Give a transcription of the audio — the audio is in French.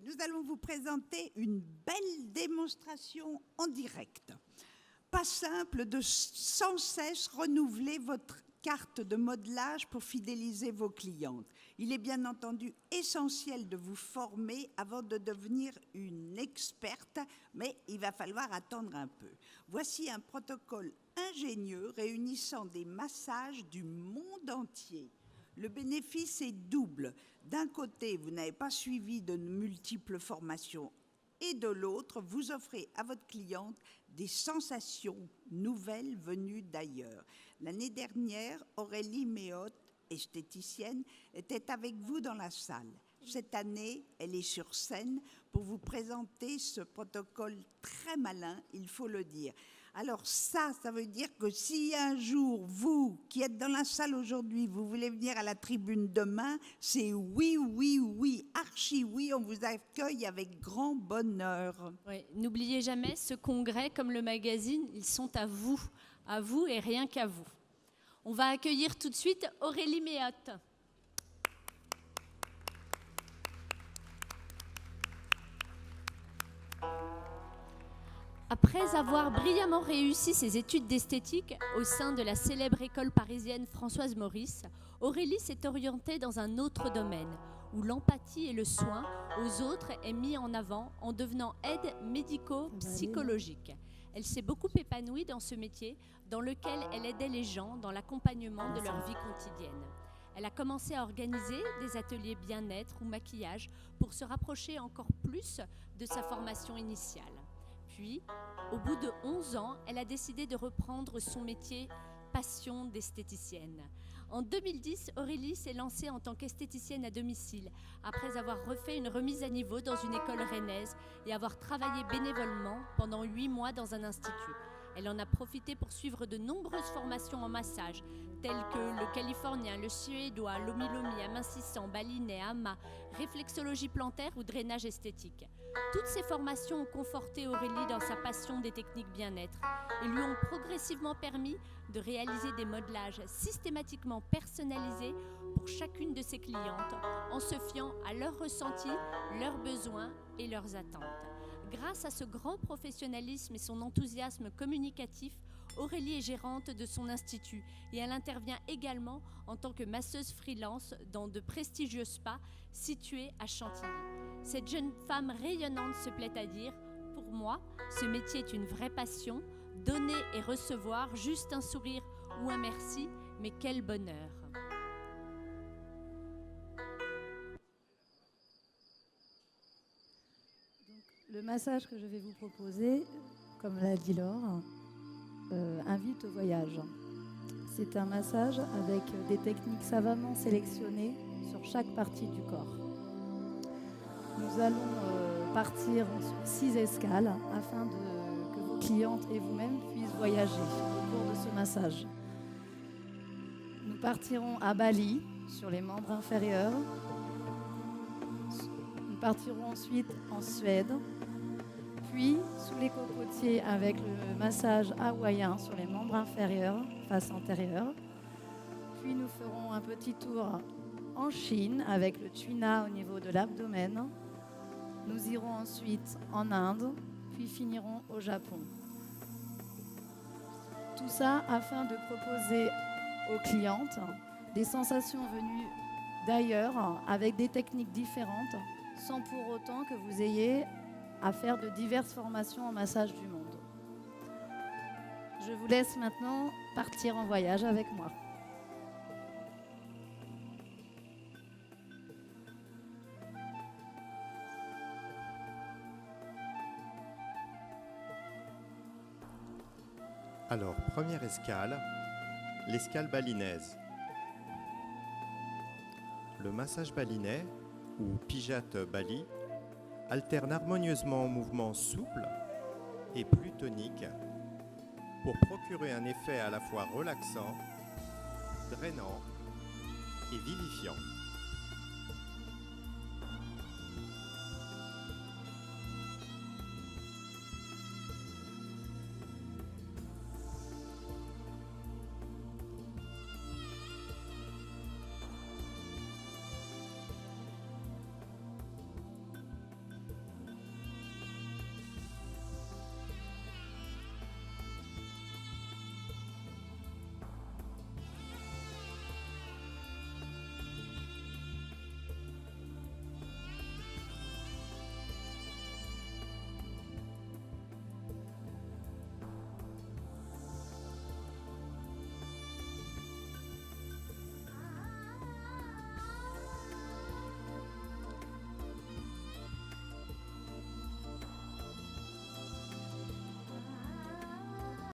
nous allons vous présenter une belle démonstration en direct. Pas simple de sans cesse renouveler votre carte de modelage pour fidéliser vos clientes. Il est bien entendu essentiel de vous former avant de devenir une experte, mais il va falloir attendre un peu. Voici un protocole ingénieux réunissant des massages du monde entier. Le bénéfice est double. D'un côté, vous n'avez pas suivi de multiples formations et de l'autre, vous offrez à votre cliente des sensations nouvelles venues d'ailleurs. L'année dernière, Aurélie Méhotte, esthéticienne, était avec vous dans la salle. Cette année, elle est sur scène pour vous présenter ce protocole très malin, il faut le dire. Alors ça veut dire que si un jour, vous qui êtes dans la salle aujourd'hui, vous voulez venir à la tribune demain, c'est oui, oui, oui, archi oui, on vous accueille avec grand bonheur. Oui, n'oubliez jamais, ce congrès, comme le magazine, ils sont à vous et rien qu'à vous. On va accueillir tout de suite Aurélie Méhotte. Après avoir brillamment réussi ses études d'esthétique au sein de la célèbre école parisienne Françoise Maurice, Aurélie s'est orientée dans un autre domaine, où l'empathie et le soin aux autres est mis en avant en devenant aide médico-psychologique. Elle s'est beaucoup épanouie dans ce métier dans lequel elle aidait les gens dans l'accompagnement de leur vie quotidienne. Elle a commencé à organiser des ateliers bien-être ou maquillage pour se rapprocher encore plus de sa formation initiale. Puis, au bout de 11 ans, elle a décidé de reprendre son métier passion d'esthéticienne. En 2010, Aurélie s'est lancée en tant qu'esthéticienne à domicile, après avoir refait une remise à niveau dans une école rennaise et avoir travaillé bénévolement pendant 8 mois dans un institut. Elle en a profité pour suivre de nombreuses formations en massage, telles que le californien, le suédois, l'omi-lomi, amincissant, balinais, ama, réflexologie plantaire ou drainage esthétique. Toutes ces formations ont conforté Aurélie dans sa passion des techniques bien-être et lui ont progressivement permis de réaliser des modelages systématiquement personnalisés pour chacune de ses clientes en se fiant à leurs ressentis, leurs besoins et leurs attentes. Grâce à ce grand professionnalisme et son enthousiasme communicatif, Aurélie est gérante de son institut et elle intervient également en tant que masseuse freelance dans de prestigieux spas situés à Chantilly. Cette jeune femme rayonnante se plaît à dire « Pour moi, ce métier est une vraie passion, donner et recevoir, juste un sourire ou un merci, mais quel bonheur !» Le massage que je vais vous proposer, comme l'a dit Laure, invite au voyage. C'est un massage avec des techniques savamment sélectionnées sur chaque partie du corps. Nous allons partir sur 6 escales afin que vos clientes et vous-même puissent voyager au cours de ce massage. Nous partirons à Bali, sur les membres inférieurs. Nous partirons ensuite en Suède, puis sous les cocotiers avec le massage hawaïen sur les membres inférieurs, face antérieure. Puis nous ferons un petit tour en Chine avec le tuina au niveau de l'abdomen. Nous irons ensuite en Inde, puis finirons au Japon. Tout ça afin de proposer aux clientes des sensations venues d'ailleurs avec des techniques différentes, sans pour autant que vous ayez à faire de diverses formations en massage du monde. Je vous laisse maintenant partir en voyage avec moi. Alors, première escale, l'escale balinaise. Le massage balinais, ou pijat bali, alterne harmonieusement mouvements souples et plus toniques pour procurer un effet à la fois relaxant, drainant et vivifiant.